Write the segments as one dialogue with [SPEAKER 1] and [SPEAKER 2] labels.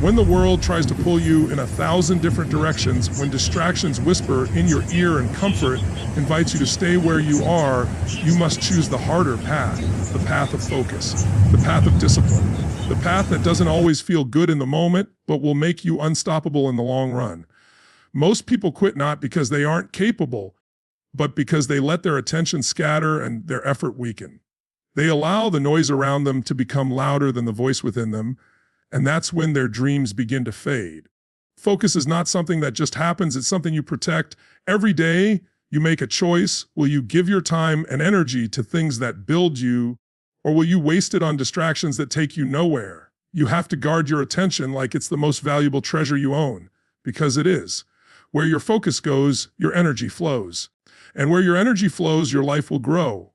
[SPEAKER 1] When the world tries to pull you in 1,000 different directions, when distractions whisper in your ear and comfort invites you to stay where you are, you must choose the harder path, the path of focus, the path of discipline, the path that doesn't always feel good in the moment, but will make you unstoppable in the long run. Most people quit not because they aren't capable, but because they let their attention scatter and their effort weaken. They allow the noise around them to become louder than the voice within them, and that's when their dreams begin to fade. Focus is not something that just happens, it's something you protect. Every day, you make a choice. Will you give your time and energy to things that build you, or will you waste it on distractions that take you nowhere? You have to guard your attention like it's the most valuable treasure you own, because it is. Where your focus goes, your energy flows. And where your energy flows, your life will grow.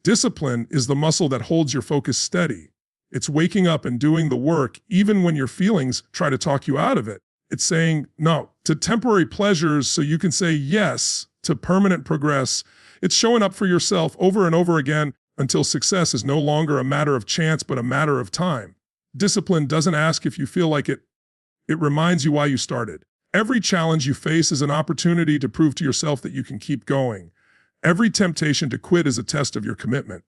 [SPEAKER 1] Discipline is the muscle that holds your focus steady. It's waking up and doing the work even when your feelings try to talk you out of it. It's saying no to temporary pleasures so you can say yes to permanent progress. It's showing up for yourself over and over again until success is no longer a matter of chance but a matter of time. Discipline doesn't ask if you feel like it. It reminds you why you started. Every challenge you face is an opportunity to prove to yourself that you can keep going. Every temptation to quit is a test of your commitment.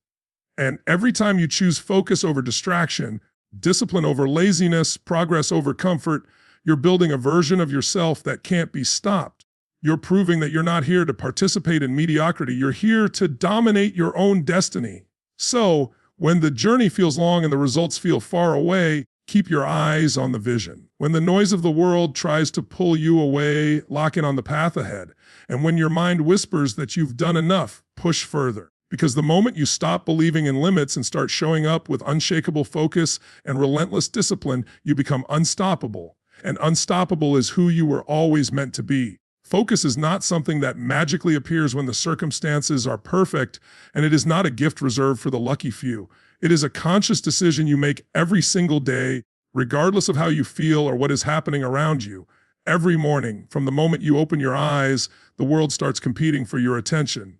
[SPEAKER 1] And every time you choose focus over distraction, discipline over laziness, progress over comfort, you're building a version of yourself that can't be stopped. You're proving that you're not here to participate in mediocrity. You're here to dominate your own destiny. So, when the journey feels long and the results feel far away, keep your eyes on the vision. When the noise of the world tries to pull you away, lock in on the path ahead. And when your mind whispers that you've done enough, push further. Because the moment you stop believing in limits and start showing up with unshakable focus and relentless discipline, you become unstoppable. And unstoppable is who you were always meant to be. Focus is not something that magically appears when the circumstances are perfect, and it is not a gift reserved for the lucky few. It is a conscious decision you make every single day, regardless of how you feel or what is happening around you. Every morning, from the moment you open your eyes, the world starts competing for your attention.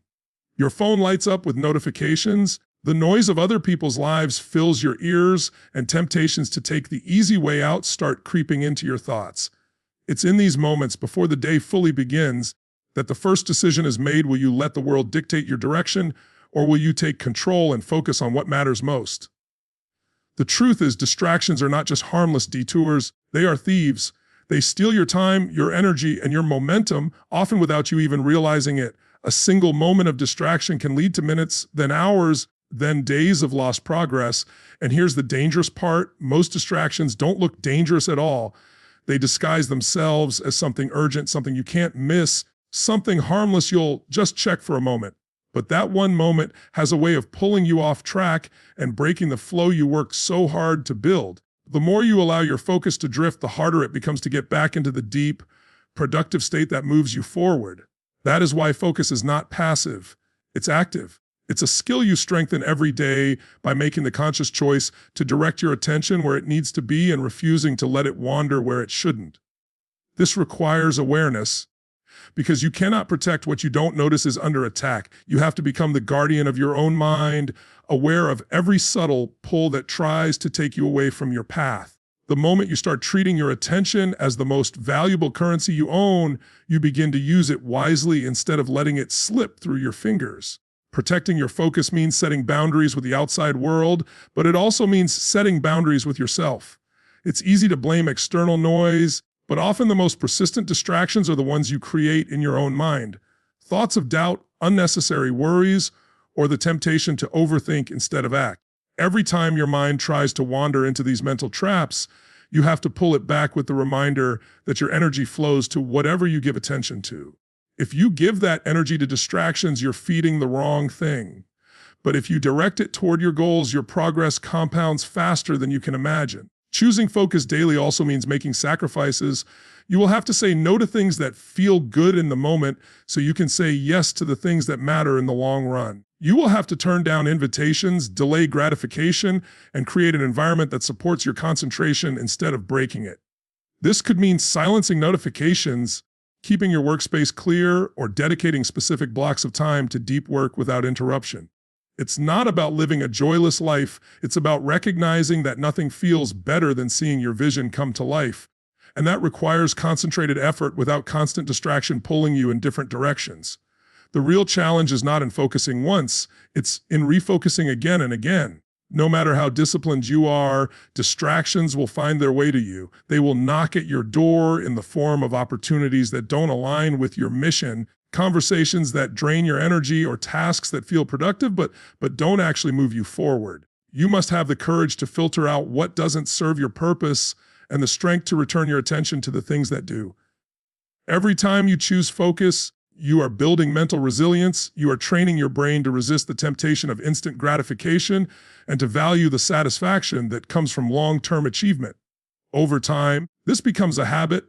[SPEAKER 1] Your phone lights up with notifications, the noise of other people's lives fills your ears, and temptations to take the easy way out start creeping into your thoughts. It's in these moments, before the day fully begins, that the first decision is made. Will you let the world dictate your direction, or will you take control and focus on what matters most? The truth is, distractions are not just harmless detours, they are thieves. They steal your time, your energy, and your momentum, often without you even realizing it. A single moment of distraction can lead to minutes, then hours, then days of lost progress. And here's the dangerous part. Most distractions don't look dangerous at all. They disguise themselves as something urgent, something you can't miss, something harmless you'll just check for a moment. But that one moment has a way of pulling you off track and breaking the flow you worked so hard to build. The more you allow your focus to drift, the harder it becomes to get back into the deep, productive state that moves you forward. That is why focus is not passive, it's active. It's a skill you strengthen every day by making the conscious choice to direct your attention where it needs to be and refusing to let it wander where it shouldn't. This requires awareness, because you cannot protect what you don't notice is under attack. You have to become the guardian of your own mind, aware of every subtle pull that tries to take you away from your path. The moment you start treating your attention as the most valuable currency you own, you begin to use it wisely instead of letting it slip through your fingers. Protecting your focus means setting boundaries with the outside world, but it also means setting boundaries with yourself. It's easy to blame external noise, but often the most persistent distractions are the ones you create in your own mind. Thoughts of doubt, unnecessary worries, or the temptation to overthink instead of act. Every time your mind tries to wander into these mental traps, you have to pull it back with the reminder that your energy flows to whatever you give attention to. If you give that energy to distractions, you're feeding the wrong thing. But if you direct it toward your goals, your progress compounds faster than you can imagine. Choosing focus daily also means making sacrifices. You will have to say no to things that feel good in the moment so you can say yes to the things that matter in the long run. You will have to turn down invitations, delay gratification, and create an environment that supports your concentration instead of breaking it. This could mean silencing notifications, keeping your workspace clear, or dedicating specific blocks of time to deep work without interruption. It's not about living a joyless life. It's about recognizing that nothing feels better than seeing your vision come to life. And that requires concentrated effort without constant distraction pulling you in different directions. The real challenge is not in focusing once, it's in refocusing again and again. No matter how disciplined you are, distractions will find their way to you. They will knock at your door in the form of opportunities that don't align with your mission, conversations that drain your energy, or tasks that feel productive but don't actually move you forward. You must have the courage to filter out what doesn't serve your purpose and the strength to return your attention to the things that do. Every time you choose focus, you are building mental resilience. You are training your brain to resist the temptation of instant gratification and to value the satisfaction that comes from long-term achievement. Over time, this becomes a habit,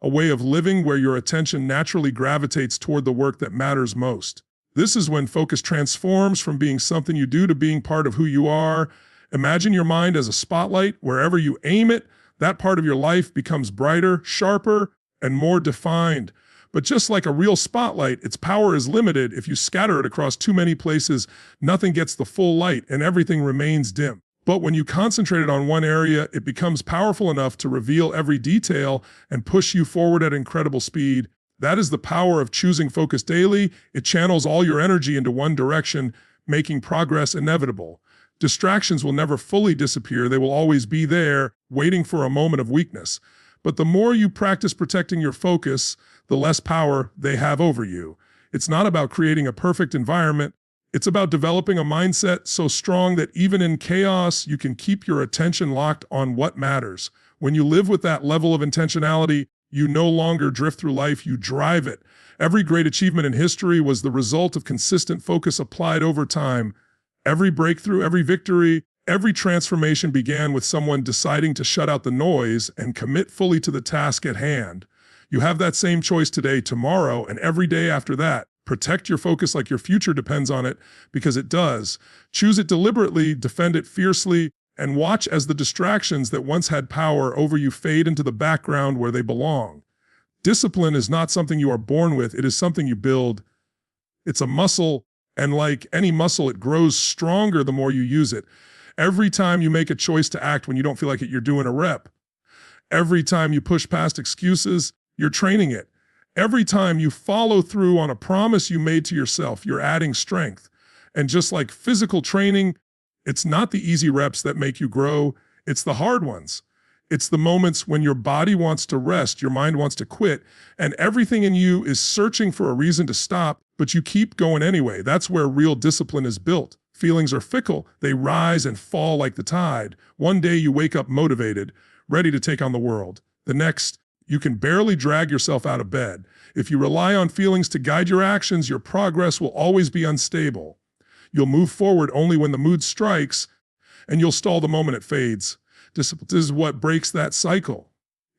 [SPEAKER 1] a way of living where your attention naturally gravitates toward the work that matters most. This is when focus transforms from being something you do to being part of who you are. Imagine your mind as a spotlight. Wherever you aim it, that part of your life becomes brighter, sharper, and more defined. But just like a real spotlight, its power is limited. If you scatter it across too many places, nothing gets the full light and everything remains dim. But when you concentrate it on one area, it becomes powerful enough to reveal every detail and push you forward at incredible speed. That is the power of choosing focus daily. It channels all your energy into one direction, making progress inevitable. Distractions will never fully disappear. They will always be there, waiting for a moment of weakness. But the more you practice protecting your focus, the less power they have over you. It's not about creating a perfect environment. It's about developing a mindset so strong that even in chaos, you can keep your attention locked on what matters. When you live with that level of intentionality, you no longer drift through life, you drive it. Every great achievement in history was the result of consistent focus applied over time. Every breakthrough, every victory, every transformation began with someone deciding to shut out the noise and commit fully to the task at hand. You have that same choice today, tomorrow, and every day after that. Protect your focus like your future depends on it, because it does. Choose it deliberately, defend it fiercely, and watch as the distractions that once had power over you fade into the background where they belong. Discipline is not something you are born with, it is something you build. It's a muscle, and like any muscle, it grows stronger the more you use it. Every time you make a choice to act when you don't feel like it, you're doing a rep. Every time you push past excuses, you're training it. Every time you follow through on a promise you made to yourself, you're adding strength. And just like physical training, it's not the easy reps that make you grow, it's the hard ones. It's the moments when your body wants to rest, your mind wants to quit, and everything in you is searching for a reason to stop, but you keep going anyway. That's where real discipline is built. Feelings are fickle. They rise and fall like the tide. One day you wake up motivated, ready to take on the world. The next, you can barely drag yourself out of bed. If you rely on feelings to guide your actions, your progress will always be unstable. You'll move forward only when the mood strikes, and you'll stall the moment it fades. Discipline is what breaks that cycle.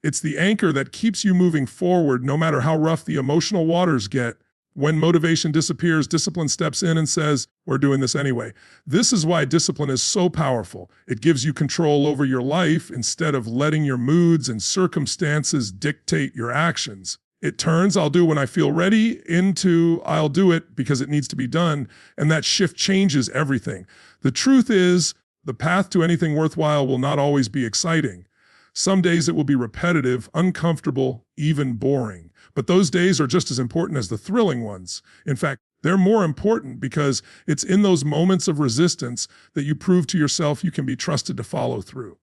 [SPEAKER 1] It's the anchor that keeps you moving forward no matter how rough the emotional waters get. When motivation disappears, discipline steps in and says, we're doing this anyway. This is why discipline is so powerful. It gives you control over your life instead of letting your moods and circumstances dictate your actions. It turns, I'll do when I feel ready, into I'll do it because it needs to be done. And that shift changes everything. The truth is, the path to anything worthwhile will not always be exciting. Some days it will be repetitive, uncomfortable, even boring. But those days are just as important as the thrilling ones. In fact, they're more important because it's in those moments of resistance that you prove to yourself you can be trusted to follow through.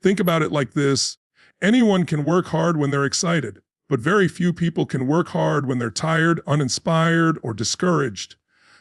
[SPEAKER 1] Think about it like this. Anyone can work hard when they're excited, but very few people can work hard when they're tired, uninspired, or discouraged.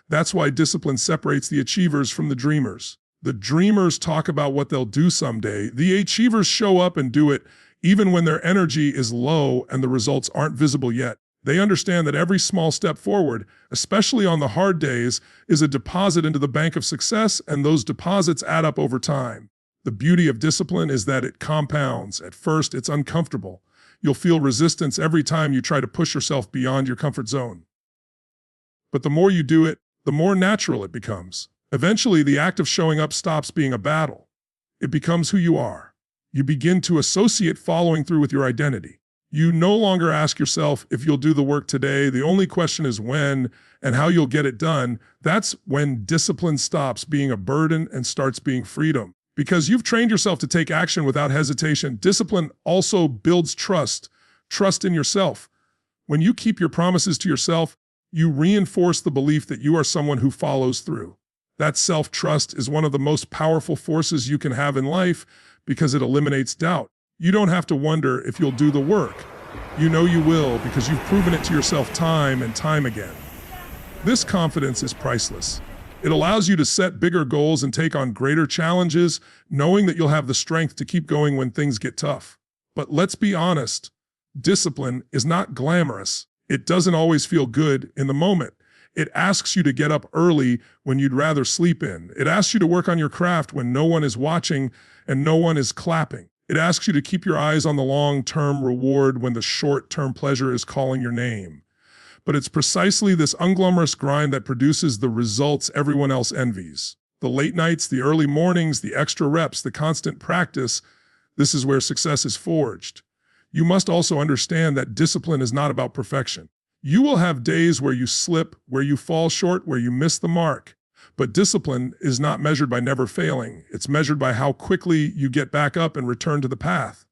[SPEAKER 1] That's why discipline separates the achievers from the dreamers. The dreamers talk about what they'll do someday. The achievers show up and do it, even when their energy is low and the results aren't visible yet. They understand that every small step forward, especially on the hard days, is a deposit into the bank of success, and those deposits add up over time. The beauty of discipline is that it compounds. At first, it's uncomfortable. You'll feel resistance every time you try to push yourself beyond your comfort zone. But the more you do it, the more natural it becomes. Eventually, the act of showing up stops being a battle. It becomes who you are. You begin to associate following through with your identity. You no longer ask yourself if you'll do the work today. The only question is when and how you'll get it done. That's when discipline stops being a burden and starts being freedom. Because you've trained yourself to take action without hesitation. Discipline also builds trust in yourself. When you keep your promises to yourself, you reinforce the belief that you are someone who follows through. That self-trust is one of the most powerful forces you can have in life because it eliminates doubt. You don't have to wonder if you'll do the work. You know you will because you've proven it to yourself time and time again. This confidence is priceless. It allows you to set bigger goals and take on greater challenges, knowing that you'll have the strength to keep going when things get tough. But let's be honest, discipline is not glamorous. It doesn't always feel good in the moment. It asks you to get up early when you'd rather sleep in. It asks you to work on your craft when no one is watching and no one is clapping. It asks you to keep your eyes on the long-term reward when the short-term pleasure is calling your name. But it's precisely this unglamorous grind that produces the results everyone else envies. The late nights, the early mornings, the extra reps, the constant practice, this is where success is forged. You must also understand that discipline is not about perfection. You will have days where you slip, where you fall short, where you miss the mark. But discipline is not measured by never failing. It's measured by how quickly you get back up and return to the path.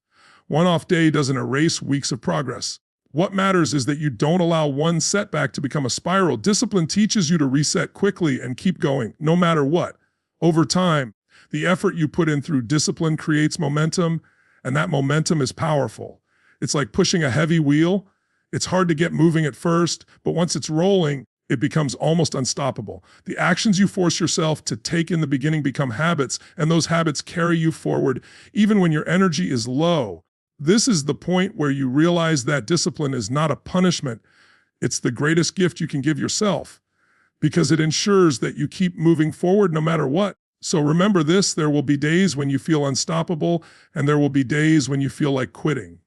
[SPEAKER 1] One off day doesn't erase weeks of progress. What matters is that you don't allow one setback to become a spiral. Discipline teaches you to reset quickly and keep going, no matter what. Over time, the effort you put in through discipline creates momentum, and that momentum is powerful. It's like pushing a heavy wheel. It's hard to get moving at first, but once it's rolling, it becomes almost unstoppable. The actions you force yourself to take in the beginning become habits, and those habits carry you forward, even when your energy is low. This is the point where you realize that discipline is not a punishment. It's the greatest gift you can give yourself, because it ensures that you keep moving forward no matter what. So remember this, there will be days when you feel unstoppable, and there will be days when you feel like quitting.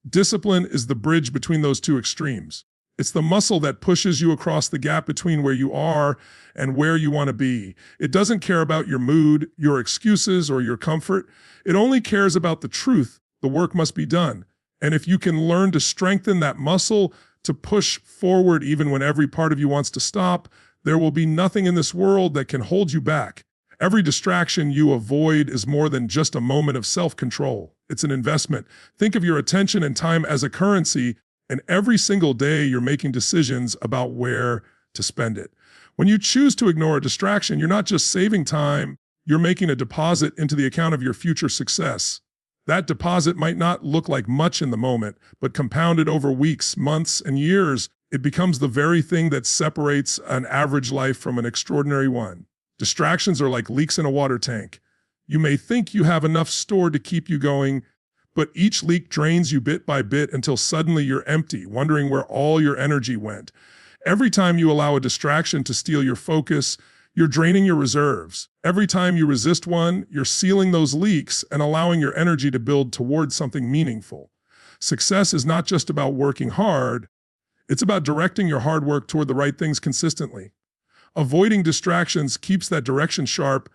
[SPEAKER 1] Discipline is the bridge between those two extremes. It's the muscle that pushes you across the gap between where you are and where you want to be. It doesn't care about your mood, your excuses, or your comfort. It only cares about the truth. The work must be done. And if you can learn to strengthen that muscle, to push forward even when every part of you wants to stop, there will be nothing in this world that can hold you back. Every distraction you avoid is more than just a moment of self-control. It's an investment. Think of your attention and time as a currency, and every single day you're making decisions about where to spend it. When you choose to ignore a distraction, you're not just saving time, you're making a deposit into the account of your future success. That deposit might not look like much in the moment, but compounded over weeks, months, and years, it becomes the very thing that separates an average life from an extraordinary one. Distractions are like leaks in a water tank. You may think you have enough stored to keep you going, but each leak drains you bit by bit until suddenly you're empty, wondering where all your energy went. Every time you allow a distraction to steal your focus, you're draining your reserves. Every time you resist one, you're sealing those leaks and allowing your energy to build towards something meaningful. Success is not just about working hard, it's about directing your hard work toward the right things consistently. Avoiding distractions keeps that direction sharp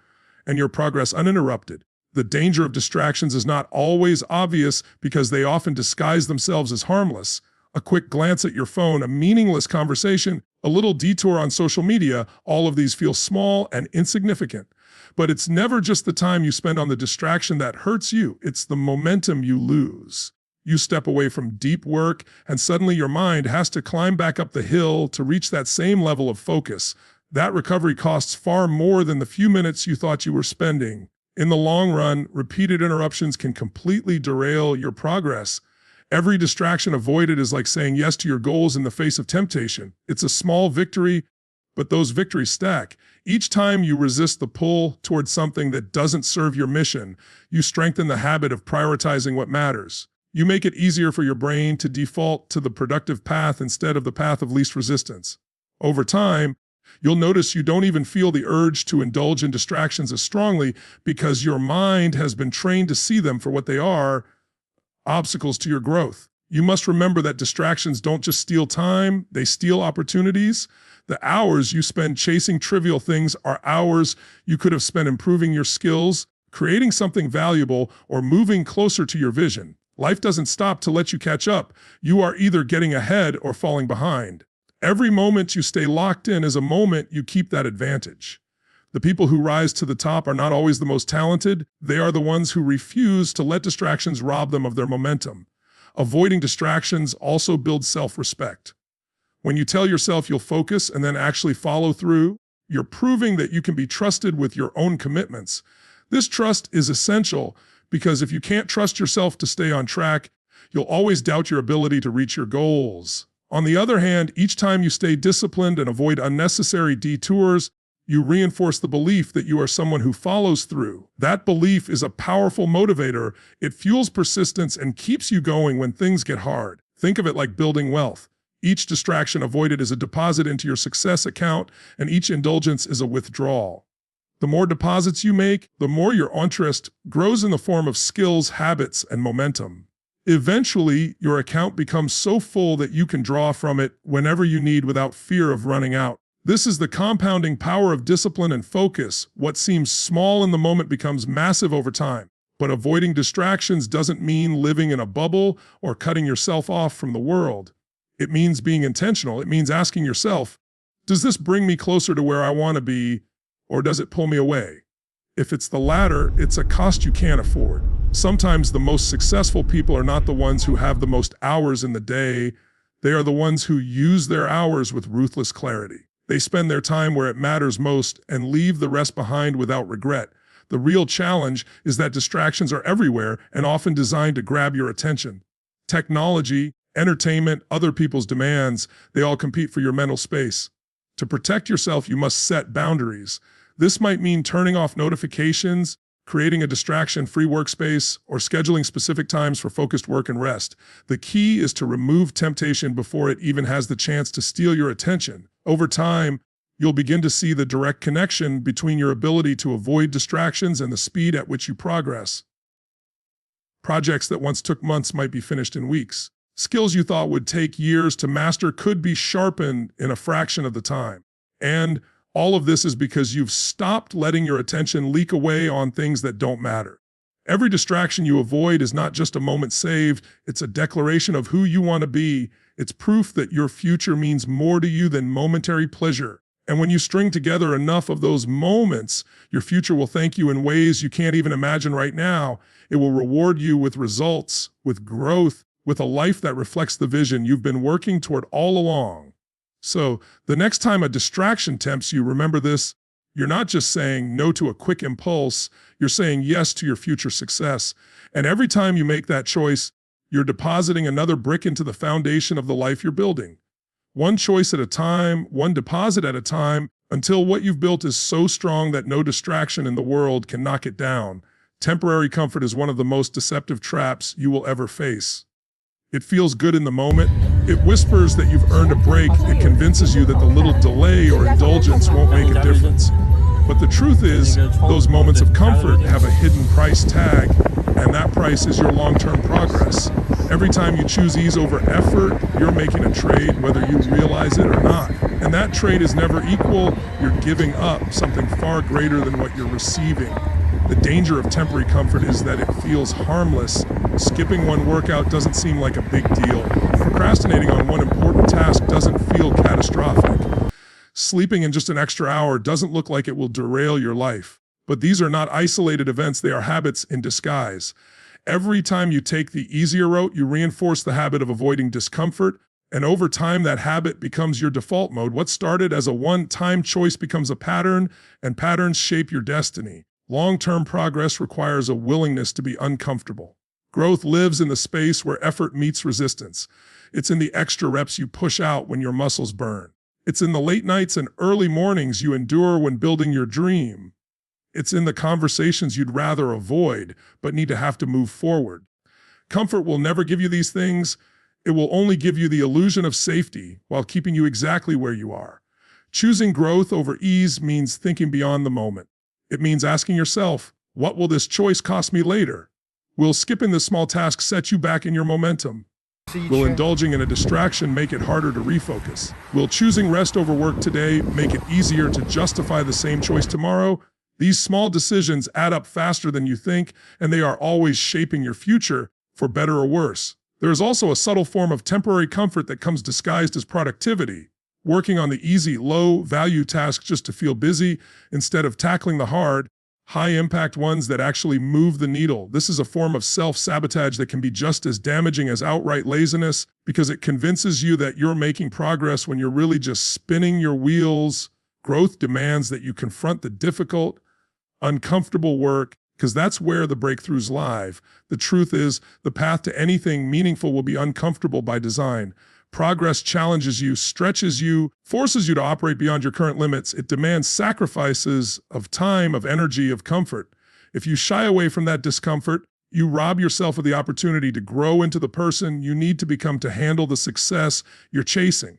[SPEAKER 1] and your progress uninterrupted. The danger of distractions is not always obvious because they often disguise themselves as harmless. A quick glance at your phone, a meaningless conversation, a little detour on social media, all of these feel small and insignificant. But it's never just the time you spend on the distraction that hurts you, it's the momentum you lose. You step away from deep work and suddenly your mind has to climb back up the hill to reach that same level of focus. That recovery costs far more than the few minutes you thought you were spending. In the long run, repeated interruptions can completely derail your progress. Every distraction avoided is like saying yes to your goals in the face of temptation. It's a small victory, but those victories stack. Each time you resist the pull towards something that doesn't serve your mission, you strengthen the habit of prioritizing what matters. You make it easier for your brain to default to the productive path instead of the path of least resistance. Over time, you'll notice you don't even feel the urge to indulge in distractions as strongly because your mind has been trained to see them for what they are, obstacles to your growth. You must remember that distractions don't just steal time, they steal opportunities. The hours you spend chasing trivial things are hours you could have spent improving your skills, creating something valuable, or moving closer to your vision. Life doesn't stop to let you catch up. You are either getting ahead or falling behind. Every moment you stay locked in is a moment you keep that advantage. The people who rise to the top are not always the most talented. They are the ones who refuse to let distractions rob them of their momentum. Avoiding distractions also builds self-respect. When you tell yourself you'll focus and then actually follow through, you're proving that you can be trusted with your own commitments. This trust is essential because if you can't trust yourself to stay on track, you'll always doubt your ability to reach your goals. On the other hand, each time you stay disciplined and avoid unnecessary detours, you reinforce the belief that you are someone who follows through. That belief is a powerful motivator. It fuels persistence and keeps you going when things get hard. Think of it like building wealth. Each distraction avoided is a deposit into your success account, and each indulgence is a withdrawal. The more deposits you make, the more your interest grows in the form of skills, habits, and momentum. Eventually, your account becomes so full that you can draw from it whenever you need without fear of running out. This is the compounding power of discipline and focus. What seems small in the moment becomes massive over time. But avoiding distractions doesn't mean living in a bubble or cutting yourself off from the world. It means being intentional. It means asking yourself, does this bring me closer to where I want to be, or does it pull me away? If it's the latter, it's a cost you can't afford. Sometimes the most successful people are not the ones who have the most hours in the day. They are the ones who use their hours with ruthless clarity. They spend their time where it matters most and leave the rest behind without regret. The real challenge is that distractions are everywhere and often designed to grab your attention. Technology, entertainment, other people's demands, they all compete for your mental space. To protect yourself, you must set boundaries. This might mean turning off notifications, creating a distraction-free workspace, or scheduling specific times for focused work and rest. The key is to remove temptation before it even has the chance to steal your attention. Over time, you'll begin to see the direct connection between your ability to avoid distractions and the speed at which you progress. Projects that once took months might be finished in weeks. Skills you thought would take years to master could be sharpened in a fraction of the time. And all of this is because you've stopped letting your attention leak away on things that don't matter. Every distraction you avoid is not just a moment saved, it's a declaration of who you want to be. It's proof that your future means more to you than momentary pleasure. And when you string together enough of those moments, your future will thank you in ways you can't even imagine right now. It will reward you with results, with growth, with a life that reflects the vision you've been working toward all along. So, the next time a distraction tempts you, remember this: you're not just saying no to a quick impulse, you're saying yes to your future success. And every time you make that choice, you're depositing another brick into the foundation of the life you're building. One choice at a time, one deposit at a time, until what you've built is so strong that no distraction in the world can knock it down. Temporary comfort is one of the most deceptive traps you will ever face. It feels good in the moment. It whispers that you've earned a break. It convinces you that the little delay or indulgence won't make a difference. But the truth is, those moments of comfort have a hidden price tag, and that price is your long-term progress. Every time you choose ease over effort, you're making a trade, whether you realize it or not. And that trade is never equal. You're giving up something far greater than what you're receiving. The danger of temporary comfort is that it feels harmless. Skipping one workout doesn't seem like a big deal. Procrastinating on one important task doesn't feel catastrophic. Sleeping in just an extra hour doesn't look like it will derail your life. But these are not isolated events, they are habits in disguise. Every time you take the easier route, you reinforce the habit of avoiding discomfort, and over time that habit becomes your default mode. What started as a one-time choice becomes a pattern, and patterns shape your destiny. Long-term progress requires a willingness to be uncomfortable. Growth lives in the space where effort meets resistance. It's in the extra reps you push out when your muscles burn. It's in the late nights and early mornings you endure when building your dream. It's in the conversations you'd rather avoid, but need to have to move forward. Comfort will never give you these things. It will only give you the illusion of safety while keeping you exactly where you are. Choosing growth over ease means thinking beyond the moment. It means asking yourself, what will this choice cost me later? Will skipping this small task set you back in your momentum? Will indulging in a distraction make it harder to refocus? Will choosing rest over work today make it easier to justify the same choice tomorrow? These small decisions add up faster than you think, and they are always shaping your future. for better or worse. There is also a subtle form of temporary comfort that comes disguised as productivity, working on the easy, low-value tasks just to feel busy instead of tackling the hard, high-impact ones that actually move the needle. This is a form of self-sabotage that can be just as damaging as outright laziness because it convinces you that you're making progress when you're really just spinning your wheels. Growth demands that you confront the difficult, uncomfortable work because that's where the breakthroughs lie. The truth is, the path to anything meaningful will be uncomfortable by design. Progress challenges you, stretches you, forces you to operate beyond your current limits. It demands sacrifices of time, of energy, of comfort. If you shy away from that discomfort, you rob yourself of the opportunity to grow into the person you need to become to handle the success you're chasing.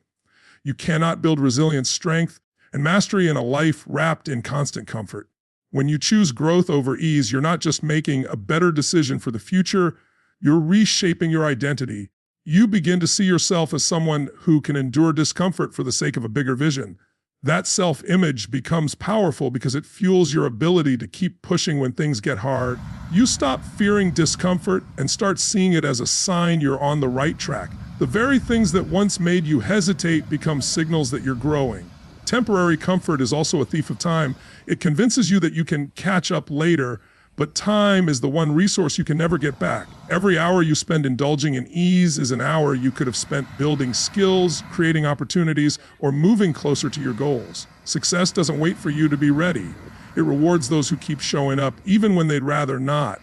[SPEAKER 1] You cannot build resilience, strength, and mastery in a life wrapped in constant comfort. When you choose growth over ease, you're not just making a better decision for the future, you're reshaping your identity. You begin to see yourself as someone who can endure discomfort for the sake of a bigger vision. That self-image becomes powerful because it fuels your ability to keep pushing when things get hard. You stop fearing discomfort and start seeing it as a sign you're on the right track. The very things that once made you hesitate become signals that you're growing. Temporary comfort is also a thief of time. It convinces you that you can catch up later, but time is the one resource you can never get back. Every hour you spend indulging in ease is an hour you could have spent building skills, creating opportunities, or moving closer to your goals. Success doesn't wait for you to be ready. It rewards those who keep showing up, even when they'd rather not.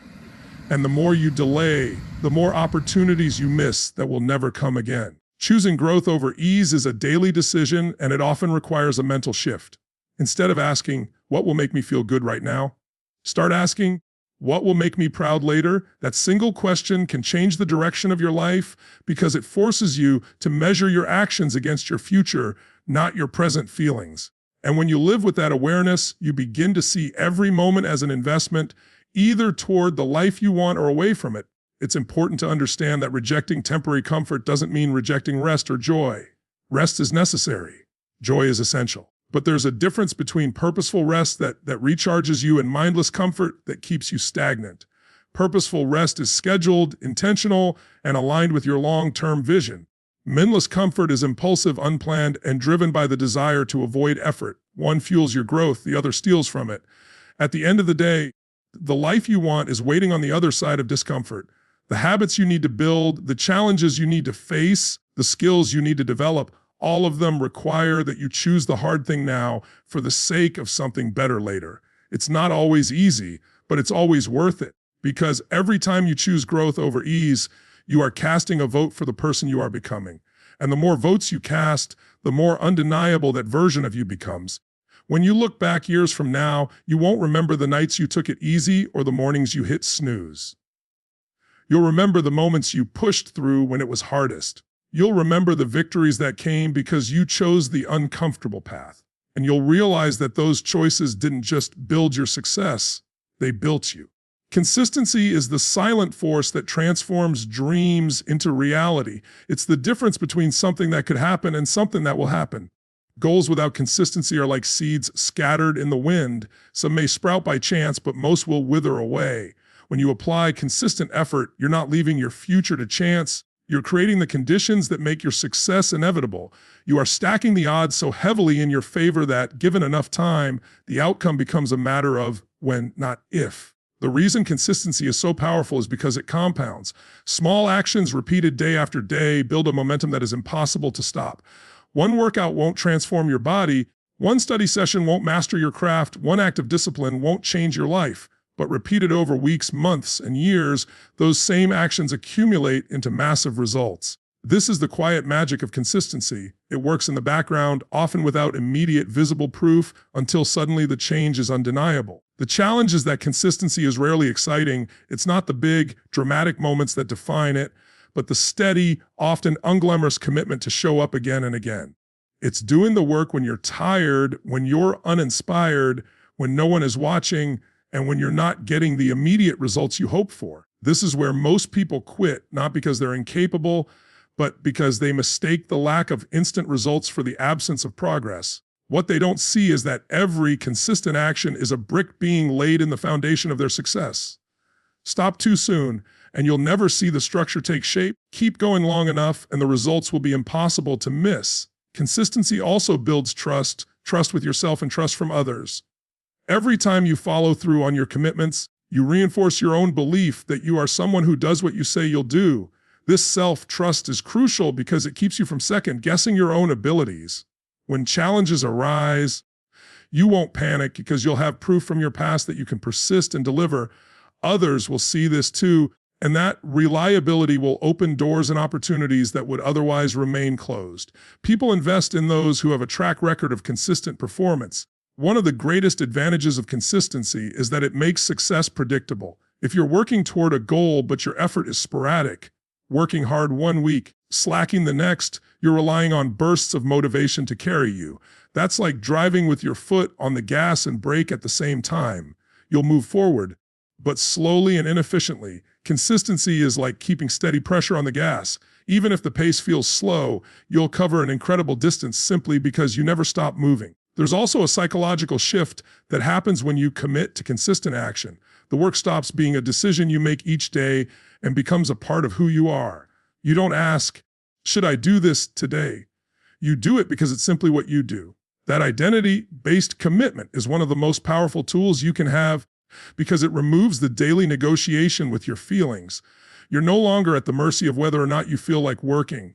[SPEAKER 1] And the more you delay, the more opportunities you miss that will never come again. Choosing growth over ease is a daily decision, and it often requires a mental shift. Instead of asking, what will make me feel good right now? Start asking, what will make me proud later? That single question can change the direction of your life because it forces you to measure your actions against your future, not your present feelings. And when you live with that awareness, you begin to see every moment as an investment, either toward the life you want or away from it. It's important to understand that rejecting temporary comfort doesn't mean rejecting rest or joy. Rest is necessary. Joy is essential. But there's a difference between purposeful rest that recharges you and mindless comfort that keeps you stagnant. Purposeful rest is scheduled, intentional, and aligned with your long-term vision. Mindless comfort is impulsive, unplanned, and driven by the desire to avoid effort. One fuels your growth, the other steals from it. At the end of the day, the life you want is waiting on the other side of discomfort. The habits you need to build, the challenges you need to face, the skills you need to develop, all of them require that you choose the hard thing now for the sake of something better later. It's not always easy, but it's always worth it, because every time you choose growth over ease, you are casting a vote for the person you are becoming. And the more votes you cast, the more undeniable that version of you becomes. When you look back years from now, you won't remember the nights you took it easy or the mornings you hit snooze. You'll remember the moments you pushed through when it was hardest. You'll remember the victories that came because you chose the uncomfortable path. And you'll realize that those choices didn't just build your success, they built you. Consistency is the silent force that transforms dreams into reality. It's the difference between something that could happen and something that will happen. Goals without consistency are like seeds scattered in the wind. Some may sprout by chance, but most will wither away. When you apply consistent effort, you're not leaving your future to chance. You're creating the conditions that make your success inevitable. You are stacking the odds so heavily in your favor that, given enough time, the outcome becomes a matter of when, not if. The reason consistency is so powerful is because it compounds. Small actions repeated day after day build a momentum that is impossible to stop. One workout won't transform your body. One study session won't master your craft. One act of discipline won't change your life. But repeated over weeks, months, and years, those same actions accumulate into massive results. This is the quiet magic of consistency. It works in the background, often without immediate visible proof, until suddenly the change is undeniable. The challenge is that consistency is rarely exciting. It's not the big, dramatic moments that define it, but the steady, often unglamorous commitment to show up again and again. It's doing the work when you're tired, when you're uninspired, when no one is watching, and when you're not getting the immediate results you hope for. This is where most people quit, not because they're incapable, but because they mistake the lack of instant results for the absence of progress. What they don't see is that every consistent action is a brick being laid in the foundation of their success. Stop too soon, and you'll never see the structure take shape. Keep going long enough, and the results will be impossible to miss. Consistency also builds trust with yourself and trust from others. Every time you follow through on your commitments, you reinforce your own belief that you are someone who does what you say you'll do. This self-trust is crucial because it keeps you from second-guessing your own abilities. When challenges arise, you won't panic because you'll have proof from your past that you can persist and deliver. Others will see this too, and that reliability will open doors and opportunities that would otherwise remain closed. People invest in those who have a track record of consistent performance. One of the greatest advantages of consistency is that it makes success predictable. If you're working toward a goal but your effort is sporadic, working hard one week, slacking the next, you're relying on bursts of motivation to carry you. That's like driving with your foot on the gas and brake at the same time. You'll move forward, but slowly and inefficiently. Consistency is like keeping steady pressure on the gas. Even if the pace feels slow, you'll cover an incredible distance simply because you never stop moving. There's also a psychological shift that happens when you commit to consistent action. The work stops being a decision you make each day and becomes a part of who you are. You don't ask, should I do this today? You do it because it's simply what you do. That identity-based commitment is one of the most powerful tools you can have because it removes the daily negotiation with your feelings. You're no longer at the mercy of whether or not you feel like working.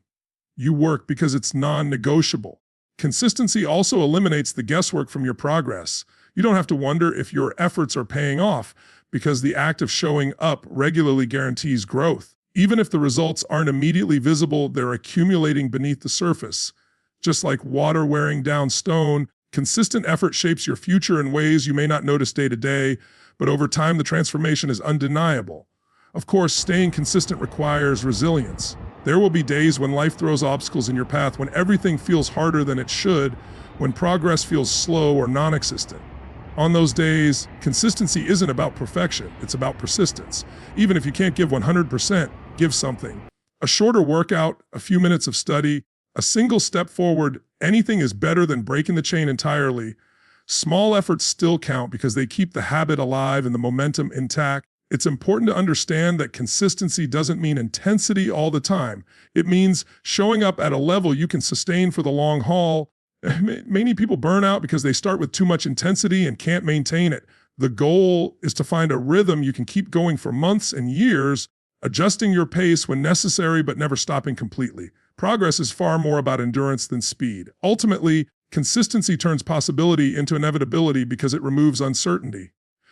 [SPEAKER 1] You work because it's non-negotiable. Consistency also eliminates the guesswork from your progress. You don't have to wonder if your efforts are paying off because the act of showing up regularly guarantees growth. Even if the results aren't immediately visible, they're accumulating beneath the surface. Just like water wearing down stone, consistent effort shapes your future in ways you may not notice day to day, but over time the transformation is undeniable. Of course, staying consistent requires resilience. There will be days when life throws obstacles in your path, when everything feels harder than it should, when progress feels slow or non-existent. On those days, consistency isn't about perfection, it's about persistence. Even if you can't give 100%, give something. A shorter workout, a few minutes of study, a single step forward, anything is better than breaking the chain entirely. Small efforts still count because they keep the habit alive and the momentum intact. It's important to understand that consistency doesn't mean intensity all the time. It means showing up at a level you can sustain for the long haul. Many people burn out because they start with too much intensity and can't maintain it. The goal is to find a rhythm you can keep going for months and years, adjusting your pace when necessary but never stopping completely. Progress is far more about endurance than speed. Ultimately, consistency turns possibility into inevitability because it removes uncertainty.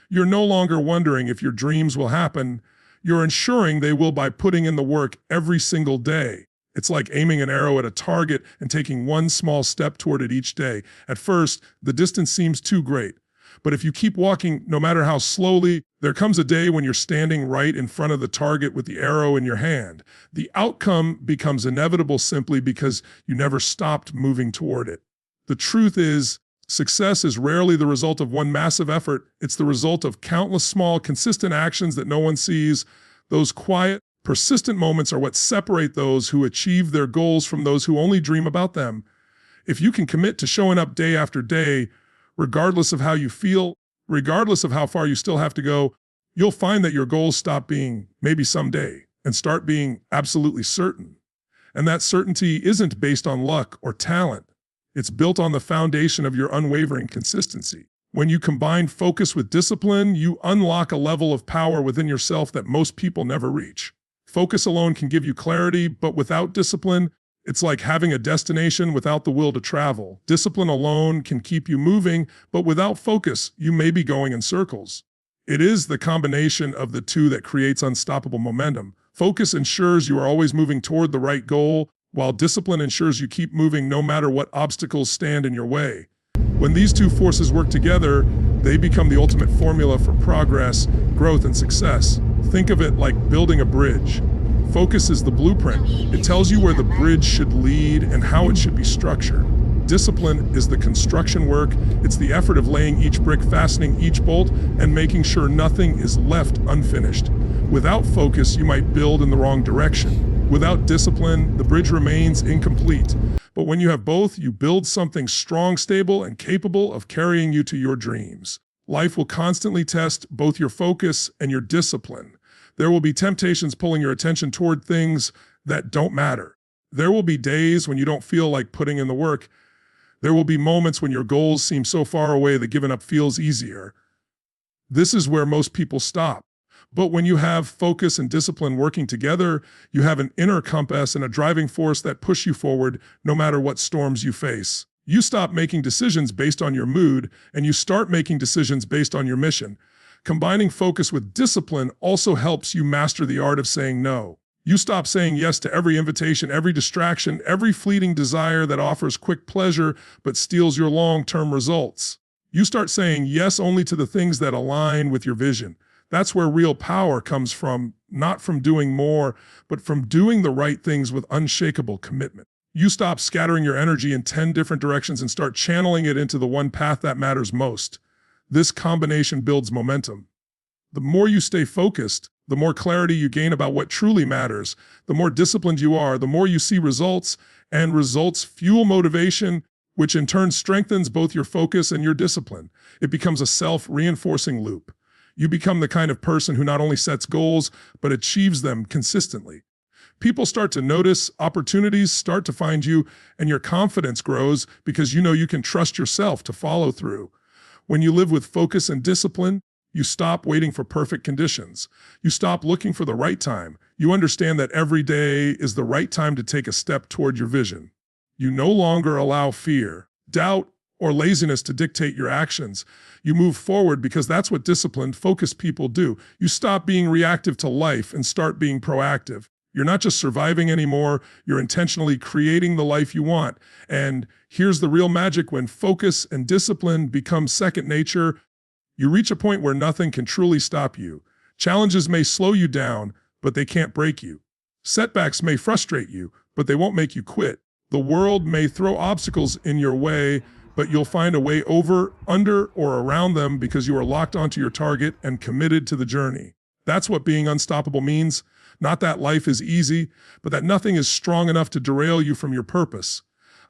[SPEAKER 1] You're no longer wondering if your dreams will happen. You're ensuring they will by putting in the work every single day. It's like aiming an arrow at a target and taking one small step toward it each day. At first, the distance seems too great. But if you keep walking, no matter how slowly, there comes a day when you're standing right in front of the target with the arrow in your hand. The outcome becomes inevitable simply because you never stopped moving toward it. The truth is, success is rarely the result of one massive effort. It's the result of countless small, consistent actions that no one sees. Those quiet, persistent moments are what separate those who achieve their goals from those who only dream about them. If you can commit to showing up day after day, regardless of how you feel, regardless of how far you still have to go, you'll find that your goals stop being maybe someday and start being absolutely certain. And that certainty isn't based on luck or talent. It's built on the foundation of your unwavering consistency. When you combine focus with discipline, you unlock a level of power within yourself that most people never reach. Focus alone can give you clarity, but without discipline, it's like having a destination without the will to travel. Discipline alone can keep you moving, but without focus, you may be going in circles. It is the combination of the two that creates unstoppable momentum. Focus ensures you are always moving toward the right goal, while discipline ensures you keep moving no matter what obstacles stand in your way. When these two forces work together, they become the ultimate formula for progress, growth, and success. Think of it like building a bridge. Focus is the blueprint. It tells you where the bridge should lead and how it should be structured. Discipline is the construction work. It's the effort of laying each brick, fastening each bolt, and making sure nothing is left unfinished. Without focus, you might build in the wrong direction. Without discipline, the bridge remains incomplete. But when you have both, you build something strong, stable, and capable of carrying you to your dreams. Life will constantly test both your focus and your discipline. There will be temptations pulling your attention toward things that don't matter. There will be days when you don't feel like putting in the work. There will be moments when your goals seem so far away that giving up feels easier. This is where most people stop. But when you have focus and discipline working together, you have an inner compass and a driving force that push you forward no matter what storms you face. You stop making decisions based on your mood, and you start making decisions based on your mission. Combining focus with discipline also helps you master the art of saying no. You stop saying yes to every invitation, every distraction, every fleeting desire that offers quick pleasure but steals your long-term results. You start saying yes only to the things that align with your vision. That's where real power comes from, not from doing more, but from doing the right things with unshakable commitment. You stop scattering your energy in 10 different directions and start channeling it into the one path that matters most. This combination builds momentum. The more you stay focused, the more clarity you gain about what truly matters. The more disciplined you are, the more you see results, and results fuel motivation, which in turn strengthens both your focus and your discipline. It becomes a self-reinforcing loop. You become the kind of person who not only sets goals, but achieves them consistently. People start to notice, opportunities start to find you, and your confidence grows because you know you can trust yourself to follow through. When you live with focus and discipline, you stop waiting for perfect conditions. You stop looking for the right time. You understand that every day is the right time to take a step toward your vision. You no longer allow fear, doubt, or laziness to dictate your actions. You move forward because that's what disciplined, focused people do. You stop being reactive to life and start being proactive. You're not just surviving anymore, you're intentionally creating the life you want. And here's the real magic: when focus and discipline become second nature, you reach a point where nothing can truly stop you. Challenges may slow you down, but they can't break you. Setbacks may frustrate you, but they won't make you quit. The world may throw obstacles in your way, but you'll find a way over, under, or around them because you are locked onto your target and committed to the journey. That's what being unstoppable means. Not that life is easy, but that nothing is strong enough to derail you from your purpose.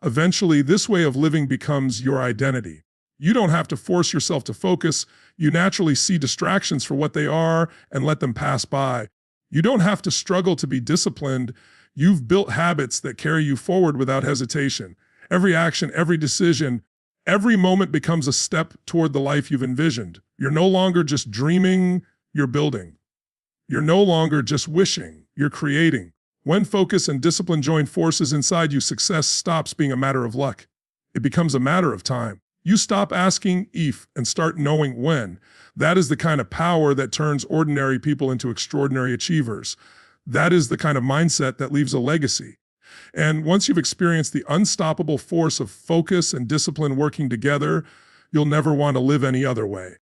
[SPEAKER 1] Eventually, this way of living becomes your identity. You don't have to force yourself to focus. You naturally see distractions for what they are and let them pass by. You don't have to struggle to be disciplined. You've built habits that carry you forward without hesitation. Every action, every decision, every moment becomes a step toward the life you've envisioned. You're no longer just dreaming, you're building. You're no longer just wishing, you're creating. When focus and discipline join forces inside you, success stops being a matter of luck. It becomes a matter of time. You stop asking if and start knowing when. That is the kind of power that turns ordinary people into extraordinary achievers. That is the kind of mindset that leaves a legacy. And once you've experienced the unstoppable force of focus and discipline working together, you'll never want to live any other way.